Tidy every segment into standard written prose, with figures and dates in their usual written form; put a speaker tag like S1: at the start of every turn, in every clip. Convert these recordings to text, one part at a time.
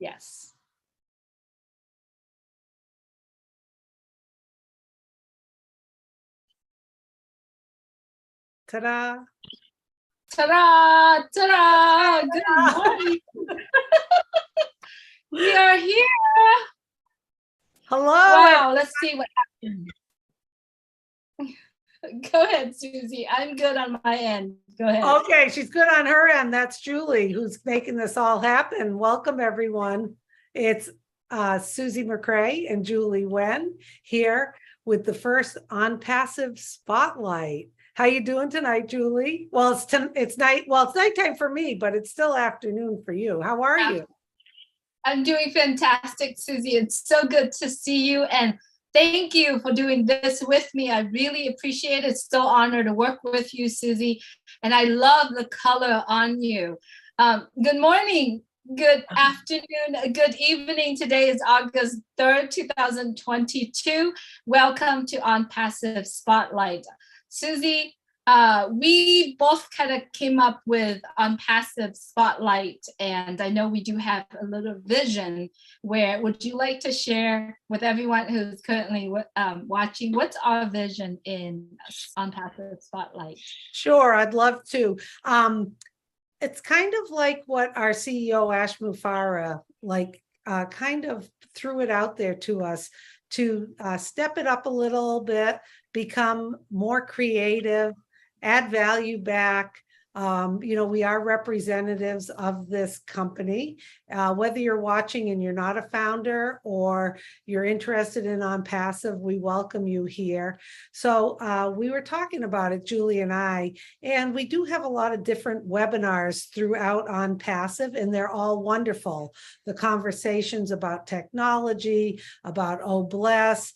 S1: Yes.
S2: Ta-da.
S1: Ta-da! Ta-da! Good morning. We are here.
S2: Hello.
S1: Wow, let's see what happened. Go ahead, Susie. I'm good on my end. Go ahead.
S2: Okay, she's good on her end. That's Julie who's making this all happen. Welcome, everyone. It's Susie McRae and Julie Nguyen here with the first On Passive Spotlight. How you doing tonight, Julie? Well, it's night. Well, it's nighttime for me, but it's still afternoon for you. How are you?
S1: I'm doing fantastic, Susie. It's so good to see you, and thank you for doing this with me. I really appreciate it. It's so honored to work with you, Susie, and I love the color on you. Good morning, good afternoon, good evening. Today is August 3rd, 2022. Welcome to On Passive Spotlight. Susie, we both kind of came up with On Passive Spotlight, and I know we do have a little vision. Where would you like to share with everyone who's currently watching, what's our vision in On Passive Spotlight?
S2: Sure, I'd love to. It's kind of like what our CEO Ash Mufareh kind of threw it out there to us to step it up a little bit, become more creative, add value back. We are representatives of this company. Whether you're watching and you're not a founder or you're interested in On Passive, we welcome you here. So we were talking about it, Julie and I, and we do have a lot of different webinars throughout On Passive, and they're all wonderful. The conversations about technology, about bless,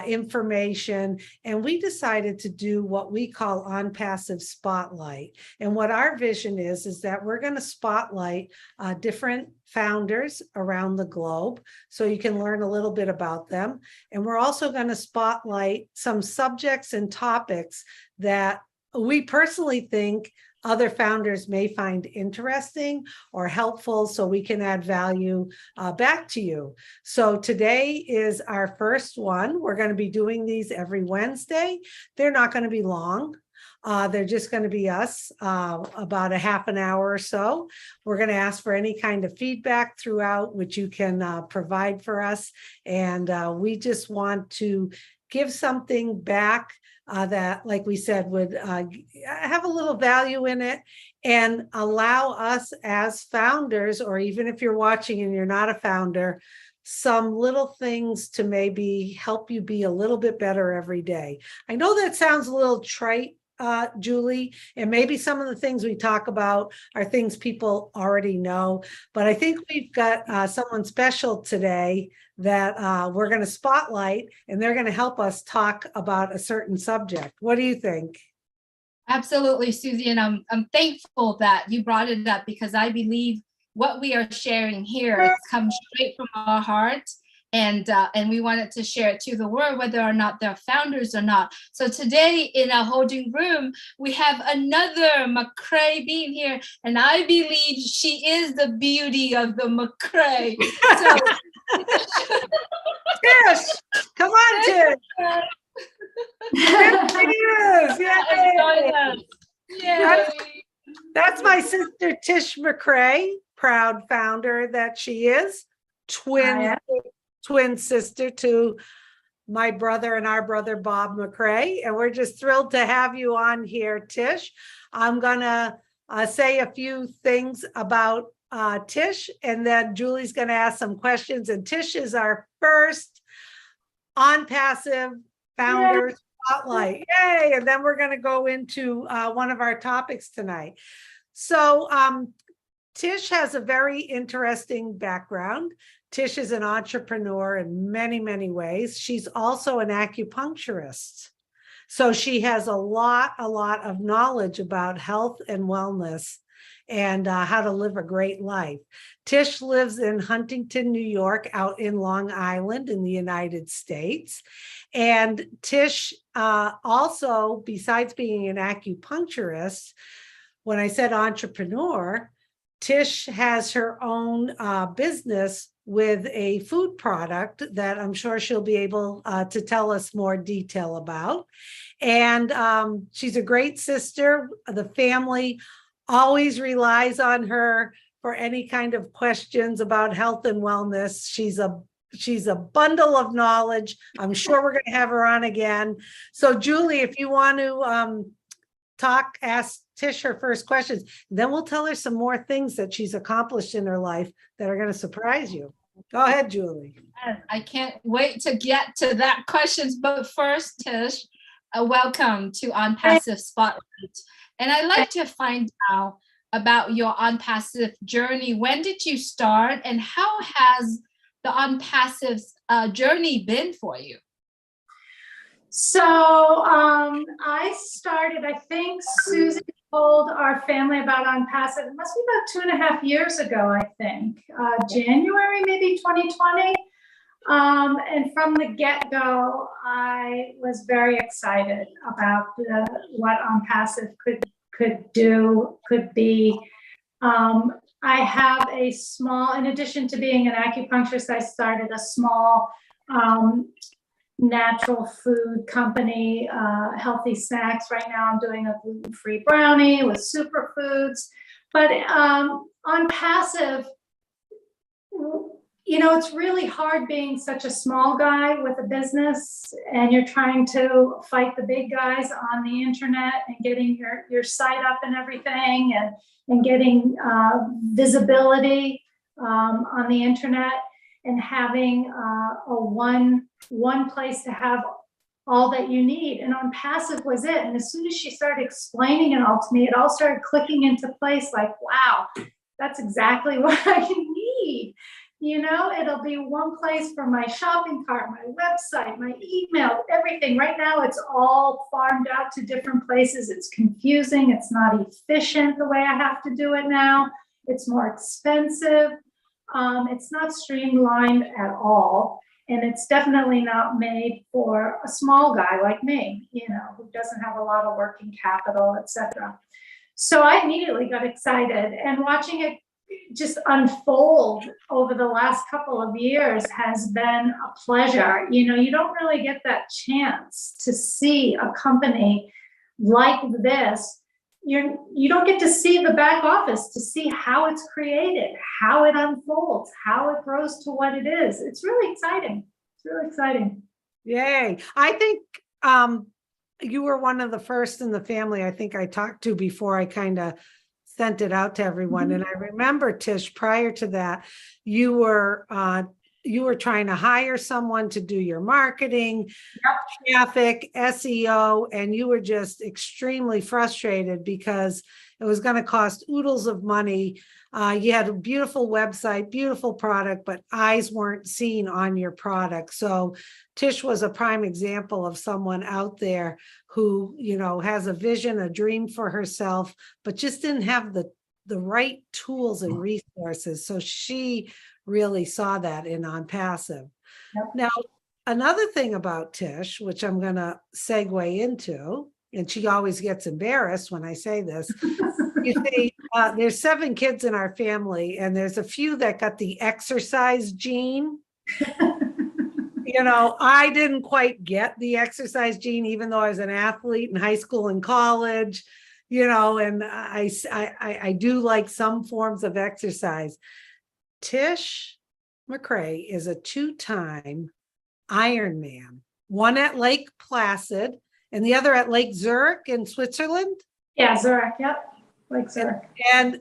S2: information, and we decided to do what we call On Passive Spotlight. And what our vision is that we're going to spotlight different founders around the globe so you can learn a little bit about them. And we're also going to spotlight some subjects and topics that we personally think other founders may find interesting or helpful, so we can add value back to you. So today is our first one. We're going to be doing these every Wednesday. They're not going to be long. They're just going to be us about a half an hour or so. We're going to ask for any kind of feedback throughout, which you can provide for us. And we just want to give something back that, like we said, would have a little value in it and allow us as founders, or even if you're watching and you're not a founder, some little things to maybe help you be a little bit better every day. I know that sounds a little trite, Julie, and maybe some of the things we talk about are things people already know, but I think we've got someone special today that we're going to spotlight, and they're going to help us talk about a certain subject. What do you think?
S1: Absolutely, Susie, and I'm thankful that you brought it up, because I believe what we are sharing here, it comes straight from our heart. And we wanted to share it to the world, whether or not they're founders or not. So today in our holding room, we have another McCrea being here, and I believe she is the beauty of the McCrea. So,
S2: Tish, come on, Tish. There she is. Yay. That's my sister Tish McRae, proud founder that she is. Twin sister to my brother and our brother Bob McCrea, and we're just thrilled to have you on here, Tish. I'm gonna say a few things about Tish, and then Julie's gonna ask some questions. And Tish is our first On Passive founder spotlight. Yay! And then we're gonna go into one of our topics tonight. So Tish has a very interesting background. Tish is an entrepreneur in many, many ways. She's also an acupuncturist. So she has a lot of knowledge about health and wellness and how to live a great life. Tish lives in Huntington, New York, out in Long Island in the United States. And Tish also, besides being an acupuncturist, when I said entrepreneur, Tish has her own business with a food product that I'm sure she'll be able to tell us more detail about. And she's a great sister. The family always relies on her for any kind of questions about health and wellness. She's a bundle of knowledge. I'm sure we're going to have her on again. So Julie, if you want to ask Tish her first questions, then we'll tell her some more things that she's accomplished in her life that are going to surprise you. Go ahead, Julie.
S1: I can't wait to get to that questions, but first, Tish, welcome to On Passive Spotlight. And I'd like to find out about your On Passive journey. When did you start, and how has the On Passive journey been for you?
S3: So I started, I think Susie told our family about On Passive. It must be about 2.5 years ago, I think. January, maybe 2020. And from the get-go, I was very excited about what On Passive could be. I have a small, in addition to being an acupuncturist, I started a small natural food company, healthy snacks. Right now I'm doing a gluten-free brownie with superfoods. But On Passive, you know, it's really hard being such a small guy with a business, and you're trying to fight the big guys on the internet and getting your site up and everything, and getting visibility on the internet, and having a one place to have all that you need. And On Passive was it. And as soon as she started explaining it all to me, it all started clicking into place, like, wow, that's exactly what I need. You know, it'll be one place for my shopping cart, my website, my email, everything. Right now, it's all farmed out to different places. It's confusing. It's not efficient the way I have to do it now. It's more expensive. It's not streamlined at all. And it's definitely not made for a small guy like me, you know, who doesn't have a lot of working capital, etc. So I immediately got excited, and watching it just unfold over the last couple of years has been a pleasure. You know, you don't really get that chance to see a company like this. You don't get to see the back office, to see how it's created, how it unfolds, how it grows to what it is. It's really exciting. It's really exciting.
S2: Yay. I think you were one of the first in the family I think I talked to before I kind of sent it out to everyone. Mm-hmm. And I remember, Tish, prior to that, you were trying to hire someone to do your marketing, traffic, SEO, and you were just extremely frustrated because it was going to cost oodles of money. You had a beautiful website, beautiful product, but eyes weren't seen on your product. So Tish was a prime example of someone out there who, you know, has a vision, a dream for herself, but just didn't have the right tools and resources. So she really saw that in On Passive. Yep. Now, another thing about Tish, which I'm going to segue into, and she always gets embarrassed when I say this, you see, there's 7 kids in our family, and there's a few that got the exercise gene. You know, I didn't quite get the exercise gene, even though I was an athlete in high school and college, you know, and I do like some forms of exercise. Tish McRae is a 2-time Ironman, one at Lake Placid and the other at Lake Zurich in Switzerland.
S3: Yeah, Zurich, yep, Lake Zurich.
S2: And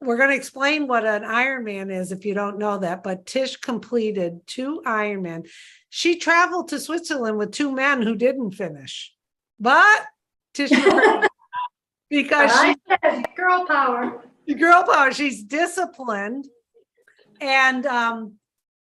S2: we're going to explain what an Ironman is if you don't know that, but Tish completed 2 Ironman. She traveled to Switzerland with 2 men who didn't finish, but Tish, because she's
S3: girl power.
S2: Girl power, she's disciplined. And,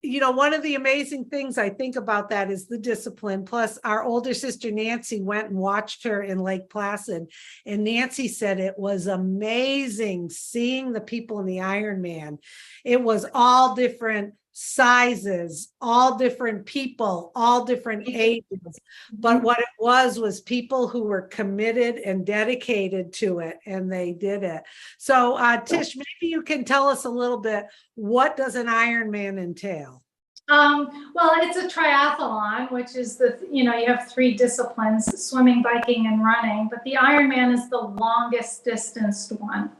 S2: you know, one of the amazing things I think about that is the discipline. Plus, our older sister, Nancy, went and watched her in Lake Placid. And Nancy said it was amazing seeing the people in the Ironman. It was all different sizes, all different people, all different ages. But what it was people who were committed and dedicated to it, and they did it. So Tish, maybe you can tell us a little bit, what does an Ironman entail?
S3: Well, it's a triathlon, which is you have 3 disciplines, swimming, biking, and running, but the Ironman is the longest distanced one.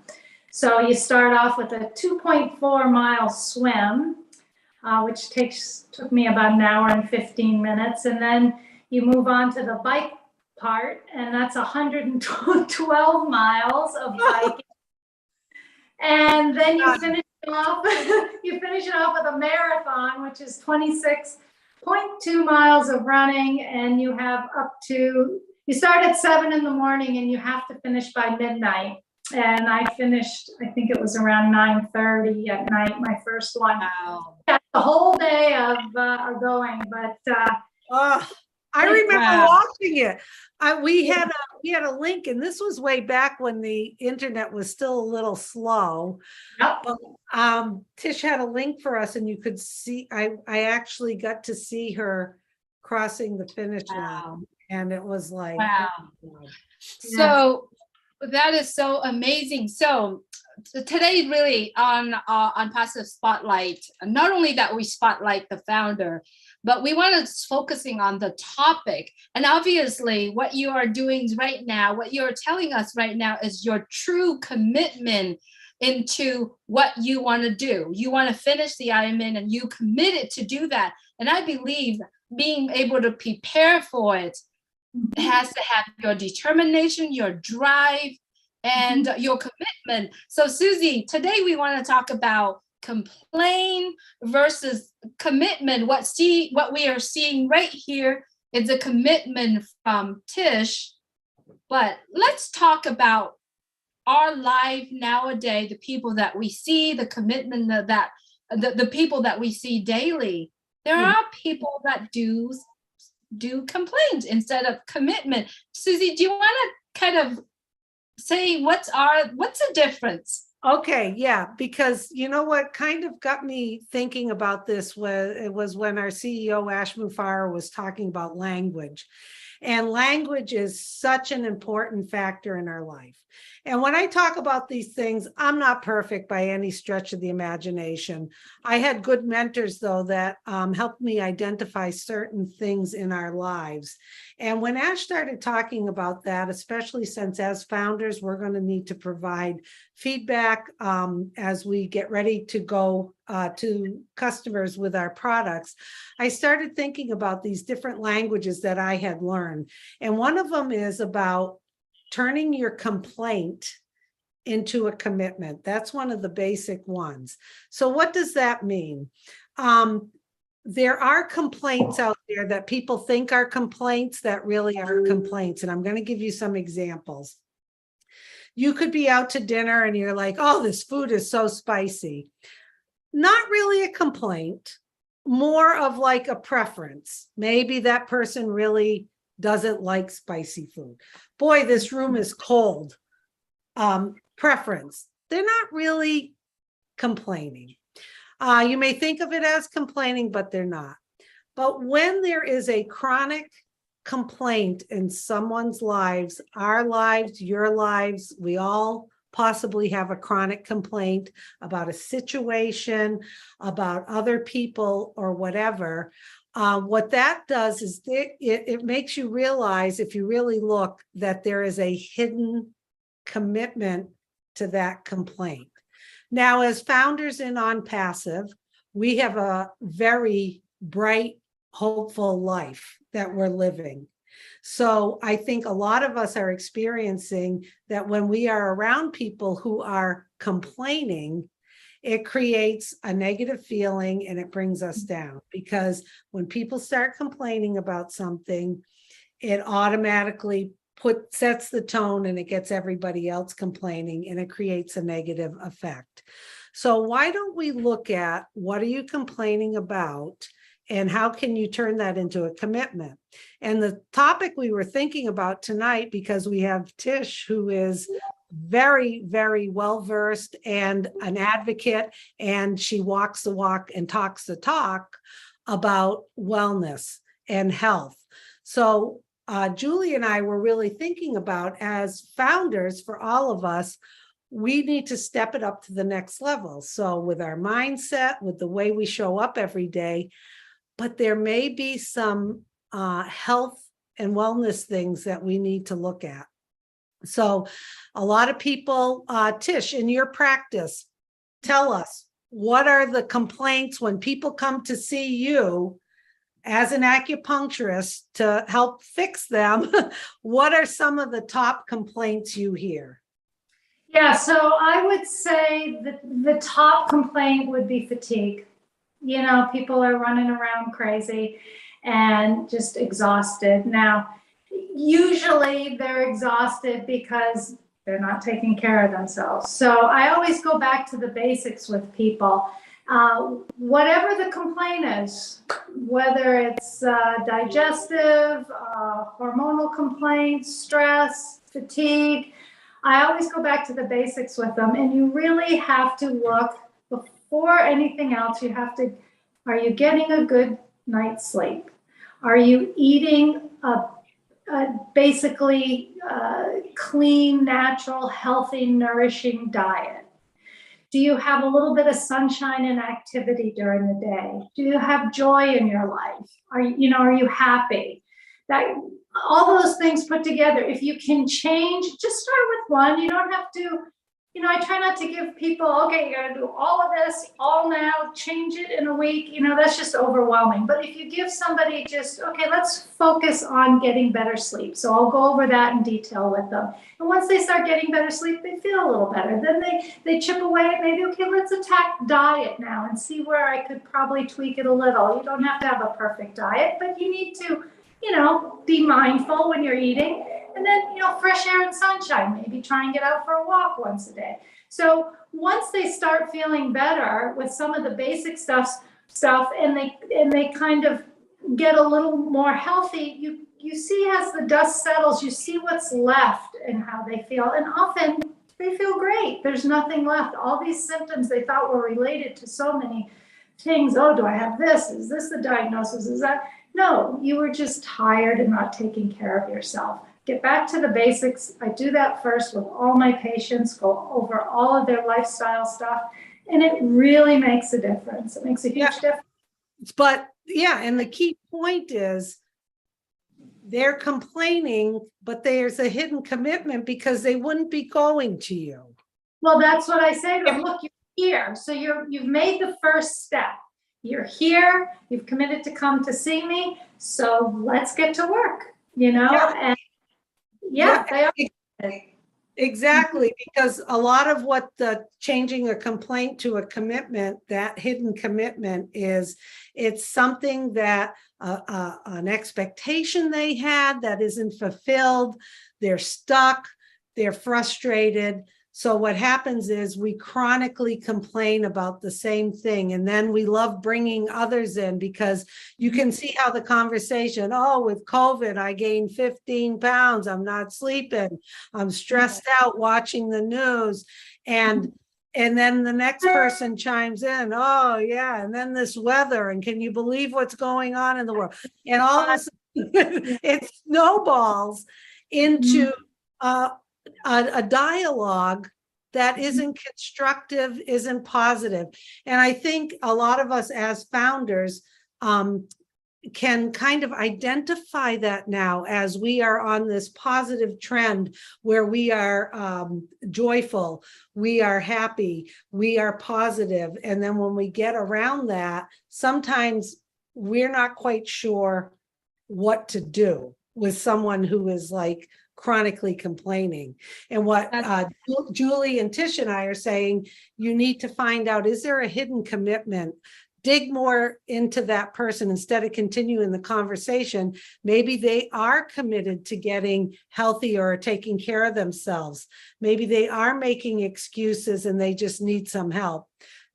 S3: So you start off with a 2.4 mile swim, which took me about an hour and 15 minutes. And then you move on to the bike part, and that's 112 miles of biking. And then you finish it off with a marathon, which is 26.2 miles of running. And you start at 7 in the morning and you have to finish by midnight. And I finished, I think it was around 9:30 at night, my first one.
S2: Wow.
S3: Yeah, the whole day of going, but
S2: I remember watching it. We had a link, and this was way back when the internet was still a little slow.
S3: Yep.
S2: But Tish had a link for us, and you could see. I actually got to see her crossing the finish line, and it was like,
S1: wow.
S2: Oh,
S1: So that is so amazing. So today, really on Positive Spotlight, not only that we spotlight the founder, but we want to focusing on the topic. And obviously, what you are doing right now, what you're telling us right now, is your true commitment into what you want to do. You want to finish the Ironman, and you committed to do that. And I believe being able to prepare for it has to have your determination, your drive, and your commitment. So Susie, today we want to talk about complain versus commitment. What we are seeing right here is a commitment from Tish. But let's talk about our life nowadays, the people that we see, the commitment that the people that we see daily. There are people that do complaints instead of commitment. Susie, do you want to kind of say what's the difference?
S2: okay, yeah, because you know what kind of got me thinking about this was when our CEO Ash Mufareh was talking about language. And language is such an important factor in our life. And when I talk about these things, I'm not perfect by any stretch of the imagination. I had good mentors, though, that helped me identify certain things in our lives. And when Ash started talking about that, especially since as founders, we're going to need to provide feedback as we get ready to go to customers with our products, I started thinking about these different languages that I had learned. And one of them is about turning your complaint into a commitment. That's one of the basic ones. So what does that mean? There are complaints out there that people think are complaints that really aren't complaints. And I'm going to give you some examples. You could be out to dinner and you're like, oh, this food is so spicy. Not really a complaint, more of like a preference. Maybe that person really doesn't like spicy food. Boy, this room is cold. Preference. They're not really complaining. You may think of it as complaining, but they're not. But when there is a chronic complaint in someone's lives, our lives, your lives, we all possibly have a chronic complaint about a situation, about other people or whatever. What that does is it makes you realize, if you really look, that there is a hidden commitment to that complaint. Now, as founders in On Passive, we have a very bright, hopeful life that we're living. So I think a lot of us are experiencing that when we are around people who are complaining, it creates a negative feeling and it brings us down, because when people start complaining about something, it automatically sets the tone and it gets everybody else complaining and it creates a negative effect. So why don't we look at what are you complaining about and how can you turn that into a commitment? And the topic we were thinking about tonight, because we have Tish, who is very, very well-versed and an advocate, and she walks the walk and talks the talk about wellness and health. So Julie and I were really thinking about, as founders, for all of us, we need to step it up to the next level. So with our mindset, with the way we show up every day, but there may be some health and wellness things that we need to look at. So a lot of people, Tish, in your practice, tell us, what are the complaints when people come to see you as an acupuncturist to help fix them? What are some of the top complaints you hear?
S3: Yeah, so I would say that the top complaint would be fatigue. You know, people are running around crazy and just exhausted. Now, usually they're exhausted because they're not taking care of themselves. So I always go back to the basics with people. Whatever the complaint is, whether it's digestive, hormonal complaints, stress, fatigue, I always go back to the basics with them. And you really have to look, before anything else, you have to, are you getting a good night's sleep? Are you eating basically clean, natural, healthy, nourishing diet? Do you have a little bit of sunshine and activity during the day? Do you have joy in your life? Are you happy? That all those things put together, if you can change, just start with one. You don't have to, I try not to give people, okay, you gotta do all of this, all now, change it in a week. That's just overwhelming. But if you give somebody just, okay, let's focus on getting better sleep. So I'll go over that in detail with them. And once they start getting better sleep, they feel a little better. Then they chip away at maybe, okay, let's attack diet now and see where I could probably tweak it a little. You don't have to have a perfect diet, but you need to, be mindful when you're eating. And then, fresh air and sunshine, maybe try and get out for a walk once a day. So once they start feeling better with some of the basic stuff, and they kind of get a little more healthy, you see, as the dust settles, you see what's left and how they feel. And often they feel great. There's nothing left. All these symptoms they thought were related to so many things. Oh, do I have this? Is this the diagnosis? Is that? No, you were just tired and not taking care of yourself. Get back to the basics. I do that first with all my patients, go over all of their lifestyle stuff, and it really makes a difference. It makes a huge difference.
S2: But yeah, and the key point is they're complaining, but there's a hidden commitment because they wouldn't be going to you.
S3: Well, that's what I say to them. Look, you're here. So you've made the first step. You're here, you've committed to come to see me, so let's get to work, and they are.
S2: Exactly, because a lot of what the changing a complaint to a commitment, that hidden commitment is, it's something that an expectation they had that isn't fulfilled, they're stuck, they're frustrated. So what happens is we chronically complain about the same thing. And then we love bringing others in because you can see how the conversation, oh, with COVID, I gained 15 pounds. I'm not sleeping. I'm stressed out watching the news. And then the next person chimes in, oh, yeah. And then this weather. And can you believe what's going on in the world? And all of a sudden, it snowballs into a dialogue that isn't constructive, isn't positive. And I think a lot of us as founders can kind of identify that now as we are on this positive trend where we are joyful, we are happy, we are positive. And then when we get around that, sometimes we're not quite sure what to do with someone who is like chronically complaining. And what Julie and Tish and I are saying, you need to find out, is there a hidden commitment? Dig more into that person instead of continuing the conversation. Maybe they are committed to getting healthy or taking care of themselves. Maybe they are making excuses and they just need some help.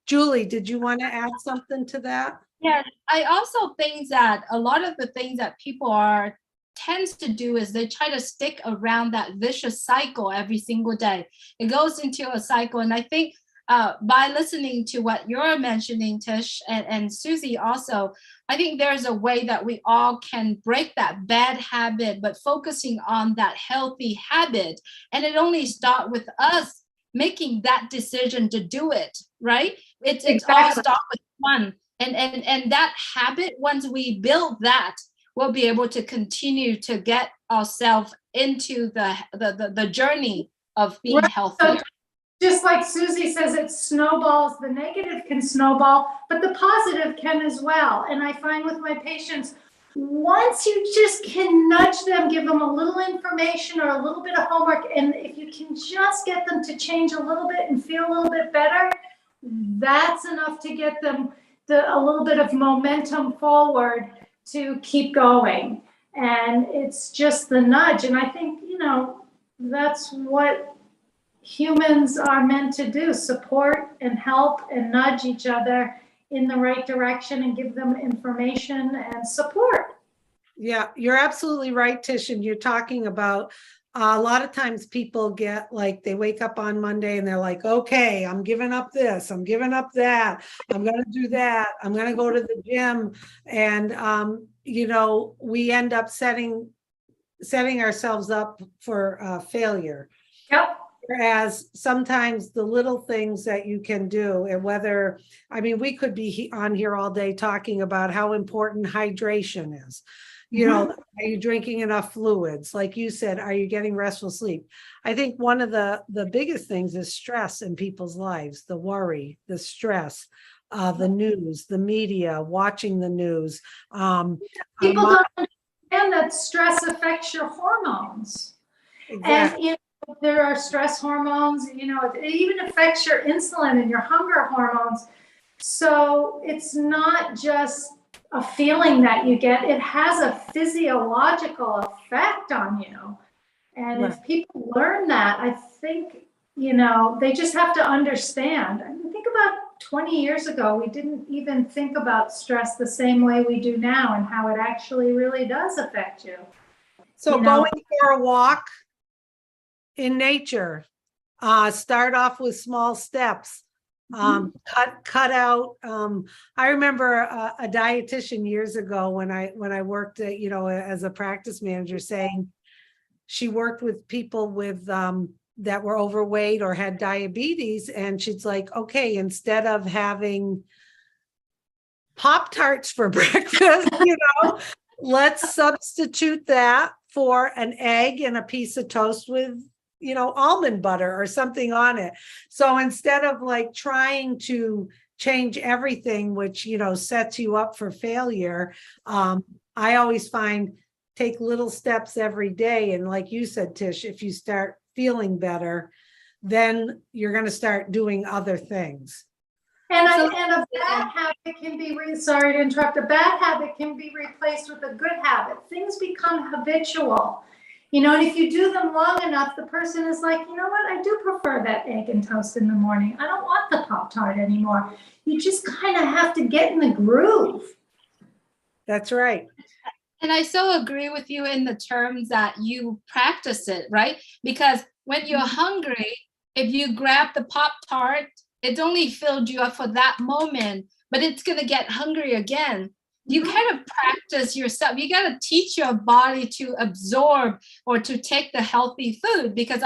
S2: Julie, did you want to add something to that?
S1: Yeah, I also think that a lot of the things that people are tends to do is they try to stick around that vicious cycle every single day. It goes into a cycle. And I think by listening to what you're mentioning, Tish, and Susie also, I think there's a way that we all can break that bad habit, but focusing on that healthy habit. And it only starts with us making that decision to do it, right? It's all start with one. And that habit, once we build that, we'll be able to continue to get ourselves into the journey of being healthy.
S3: So just like Susie says, it snowballs, the negative can snowball, but the positive can as well. And I find with my patients, once you just can nudge them, give them a little information or a little bit of homework, and if you can just get them to change a little bit and feel a little bit better, that's enough to get them a little bit of momentum forward to keep going. And it's just the nudge. And I think, that's what humans are meant to do, support and help and nudge each other in the right direction and give them information and support.
S2: Yeah, you're absolutely right, Tish. And you're talking about a lot of times people get like, they wake up on Monday and they're like, okay, I'm giving up this, I'm giving up that, I'm going to do that, I'm going to go to the gym. And, we end up setting ourselves up for failure.
S3: Yep.
S2: Whereas sometimes the little things that you can do, and we could be on here all day talking about how important hydration is. Are you drinking enough fluids? Like you said, are you getting restful sleep? I think one of the biggest things is stress in people's lives, the worry, the stress, the news, the media, watching the news.
S3: People don't understand that stress affects your hormones.
S2: Exactly.
S3: And there are stress hormones, it even affects your insulin and your hunger hormones. So it's not just a feeling that you get, it has a physiological effect on you. And if people learn that, I think, they just have to understand. I mean, think about 20 years ago, we didn't even think about stress the same way we do now and how it actually really does affect you.
S2: So going for a walk in nature, start off with small steps. Cut out. I remember a dietitian years ago when I worked, as a practice manager, saying she worked with people with that were overweight or had diabetes, and she's like, okay, instead of having Pop-Tarts for breakfast, let's substitute that for an egg and a piece of toast with almond butter or something on it. So instead of like trying to change everything, which, sets you up for failure, I always find take little steps every day. And like you said, Tish, if you start feeling better, then you're going to start doing other things.
S3: And a bad habit can be, sorry to interrupt, a bad habit can be replaced with a good habit. Things become habitual. And if you do them long enough, the person is like, you know what, I do prefer that egg and toast in the morning. I don't want the Pop-Tart anymore. You just kind of have to get in the groove.
S2: That's right.
S1: And I so agree with you in the terms that you practice it, right? Because when you're hungry, if you grab the Pop-Tart, it's only filled you up for that moment, but it's going to get hungry again. You kind of practice yourself. You got to teach your body to absorb or to take the healthy food, because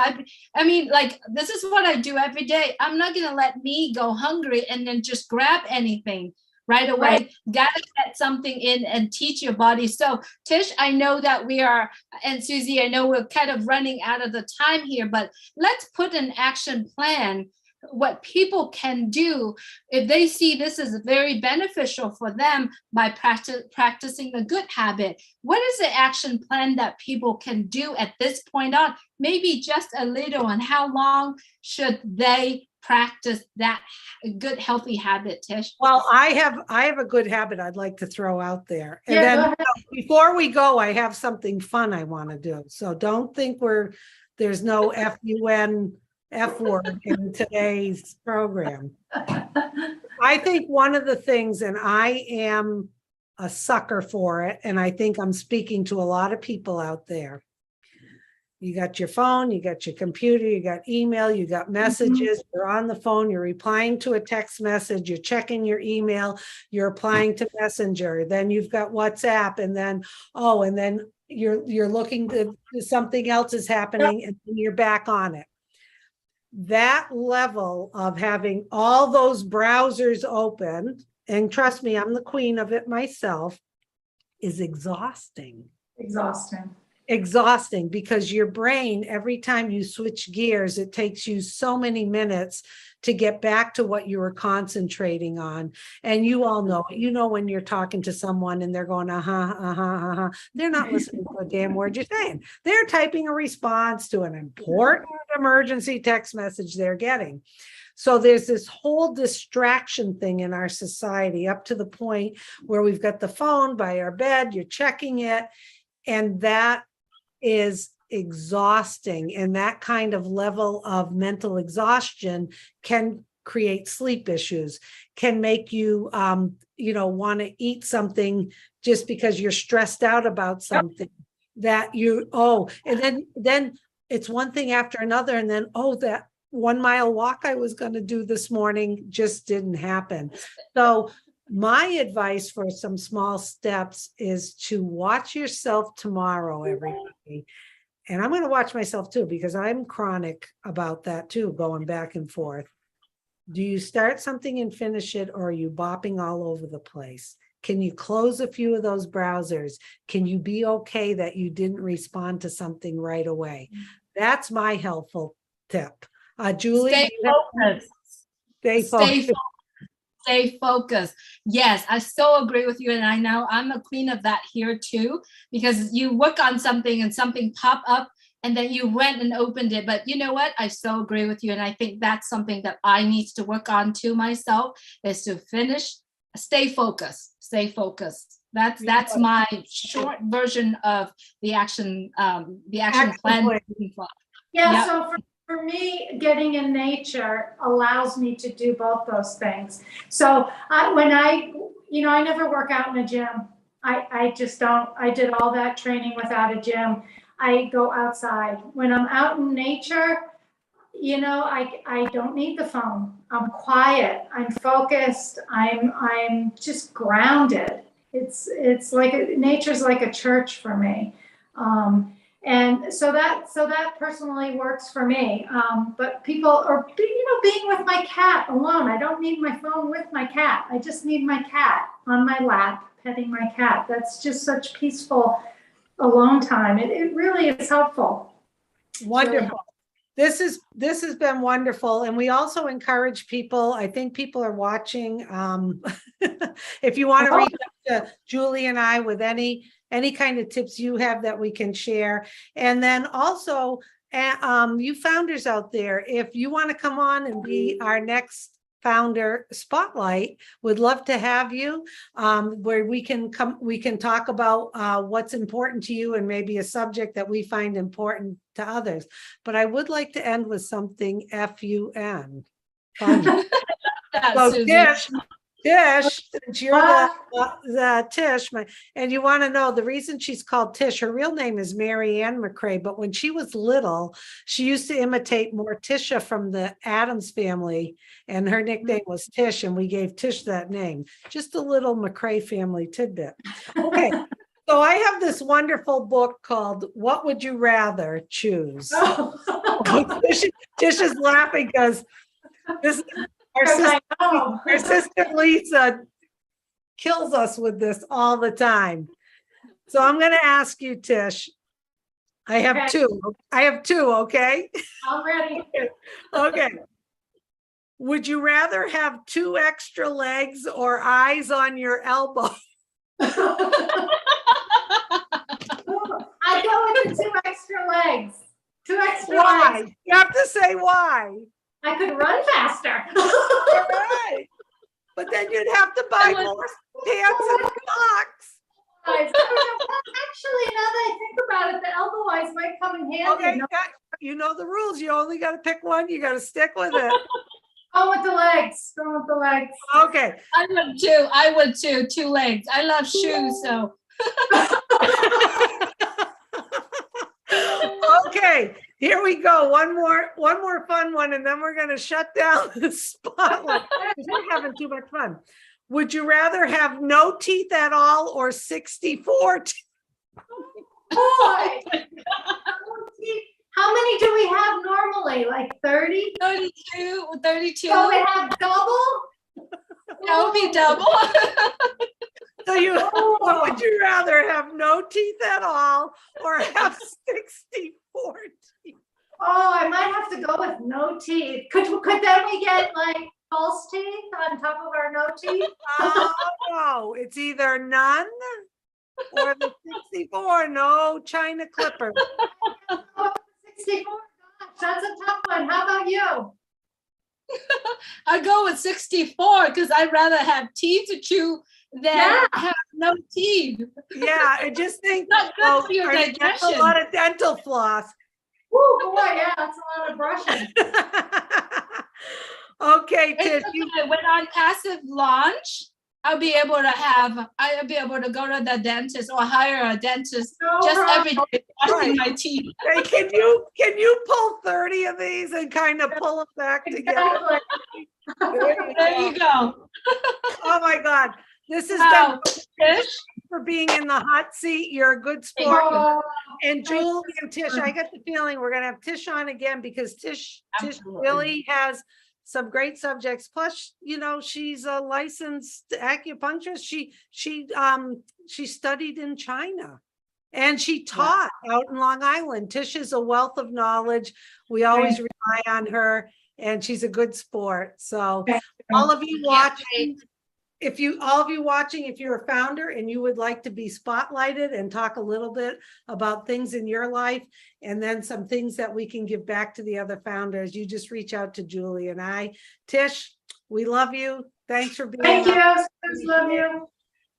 S1: this is what I do every day. I'm not going to let me go hungry and then just grab anything right away. Right. Got to get something in and teach your body. So Tish, I know that we are, and Susie, I know we're kind of running out of the time here, but let's put an action plan. What people can do if they see this is very beneficial for them by practicing the good habit. What is the action plan that people can do at this point on? Maybe just a little, and how long should they practice that good healthy habit, Tish?
S2: Well, I have a good habit I'd like to throw out there. And then before we go, I have something fun I want to do. So don't think there's no FUN F word in today's program. I think one of the things, and I am a sucker for it. And I think I'm speaking to a lot of people out there. You got your phone, you got your computer, you got email, you got messages, you're on the phone, you're replying to a text message, you're checking your email, you're applying to Messenger, then you've got WhatsApp, and then, and then you're looking to something else is happening, and then you're back on it. That level of having all those browsers open, and trust me, I'm the queen of it myself, is exhausting. Exhausting, because your brain, every time you switch gears, it takes you so many minutes to get back to what you were concentrating on. And you all know it. You know, when you're talking to someone and they're going, they're not listening to a damn word you're saying. They're typing a response to an important emergency text message they're getting. So there's this whole distraction thing in our society, up to the point where we've got the phone by our bed, you're checking it, and that is exhausting. And that kind of level of mental exhaustion can create sleep issues, can make you, want to eat something just because you're stressed out about something that and then it's one thing after another. And then, that 1 mile walk I was going to do this morning just didn't happen. So my advice for some small steps is to watch yourself tomorrow, everybody. And I'm going to watch myself too, because I'm chronic about that too, going back and forth. Do you start something and finish it, or are you bopping all over the place? Can you close a few of those browsers? Can you be okay that you didn't respond to something right away? That's my helpful tip. Julie?
S1: Stay focused.
S2: Stay focused.
S1: Stay focused. Yes, I so agree with you. And I know I'm a queen of that here too, because you work on something and something pop up and then you went and opened it. But you know what? I so agree with you. And I think that's something that I need to work on to myself, is to stay focused. That's my short version of the action plan.
S3: Yeah. So for me, getting in nature allows me to do both those things. So I never work out in a gym. I just don't. I did all that training without a gym. I go outside. When I'm out in nature, I don't need the phone. I'm quiet. I'm focused. I'm just grounded. It's like nature's like a church for me. And so that personally works for me. But people are, being with my cat alone. I don't need my phone with my cat. I just need my cat on my lap, petting my cat. That's just such peaceful alone time. It really is helpful.
S2: Wonderful. This has been wonderful. And we also encourage people, I think people are watching. If you want to reach out to Julie and I with any kind of tips you have that we can share. And then also, you founders out there, if you want to come on and be our next founder spotlight, would love to have you, where we can talk about what's important to you and maybe a subject that we find important to others. But I would like to end with something FUN. Fun. So Tish, since you're the Tish, and you want to know the reason she's called Tish, her real name is Marianne McCrea, but when she was little, she used to imitate Morticia from the Addams Family, and her nickname was Tish, and we gave Tish that name. Just a little McCrea family tidbit. Okay, so I have this wonderful book called What Would You Rather Choose? Tish is laughing because this our sister Lisa kills us with this all the time. So I'm going to ask you, Tish. I have two, okay?
S3: I'm ready.
S2: Okay. Would you rather have 2 extra legs or eyes on your elbow?
S3: I go with the 2 extra legs. 2 extra legs.
S2: You have to say why.
S3: I could run faster.
S2: All right. But then you'd have to buy more pants and socks.
S3: Actually, now that I think about it, the elbow eyes might come in handy.
S2: Okay, you know the rules. You only got to pick one. You got to stick with it.
S3: Go with the legs. Go with the legs.
S2: Okay.
S1: I would too. I would too. 2 legs. I love shoes, so.
S2: Okay, here we go. One more fun one, and then we're gonna shut down the spotlight because we're having too much fun. Would you rather have no teeth at all or 64 teeth?
S3: Boy. How many do we have normally? Like 30?
S1: 32. 32.
S3: So we have double?
S1: That would be double.
S2: So what would you rather have no teeth at all or have 64 teeth?
S3: Oh, I might have to go with no teeth. Could then we get like false teeth on top of our no teeth?
S2: Oh, no, it's either none or the 64, no China clippers.
S3: 64, gosh, that's a tough one. How about you?
S1: I go with 64 because I'd rather have teeth to chew than have no teeth.
S2: Yeah, I just think
S1: Not good for your
S2: are you getting
S1: digestion.
S2: a lot of dental floss.
S3: Oh boy, yeah, that's a lot of brushing.
S2: Okay,
S1: It's
S2: Tish,
S1: okay. When on passive launch, I'll be able to go to the dentist or hire a dentist
S3: No
S1: just
S3: problem.
S1: every day brushing my teeth.
S2: hey, can you pull 30 of these and kind of pull them back together?
S3: Exactly.
S1: There you go.
S2: Oh my God, this has
S1: Wow.
S2: been
S1: Tish,
S2: for being in the hot seat. You're a good sport.
S3: Oh,
S2: And Julie and Tish, I get the feeling we're gonna have Tish on again because Tish
S1: Absolutely.
S2: really has some great subjects. Plus, she's a licensed acupuncturist. She studied in China and she taught out in Long Island. Tish is a wealth of knowledge. We always rely on her and she's a good sport. So all of you watching, if you're a founder and you would like to be spotlighted and talk a little bit about things in your life and then some things that we can give back to the other founders, you just reach out to Julie and I. Tish, we love you. Thanks for being
S3: thank
S2: on.
S3: you. Suze, love you.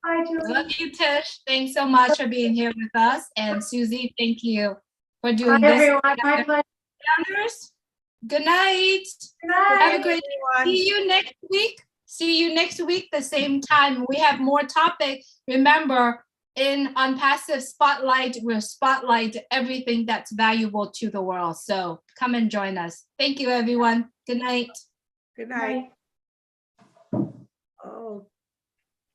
S3: Hi, Julie.
S1: love you, Tish. Thanks so much for being here with us. And Susie, thank you for
S3: Hi,
S1: doing this.
S3: everyone. My pleasure.
S1: Founders, good night.
S3: Good night.
S1: Have a great
S2: Everyone.
S1: See you next week. See you next week, the same time. We have more topics. Remember, on Passive Spotlight, we'll spotlight everything that's valuable to the world. So come and join us. Thank you, everyone. Good night.
S2: Good night. Oh.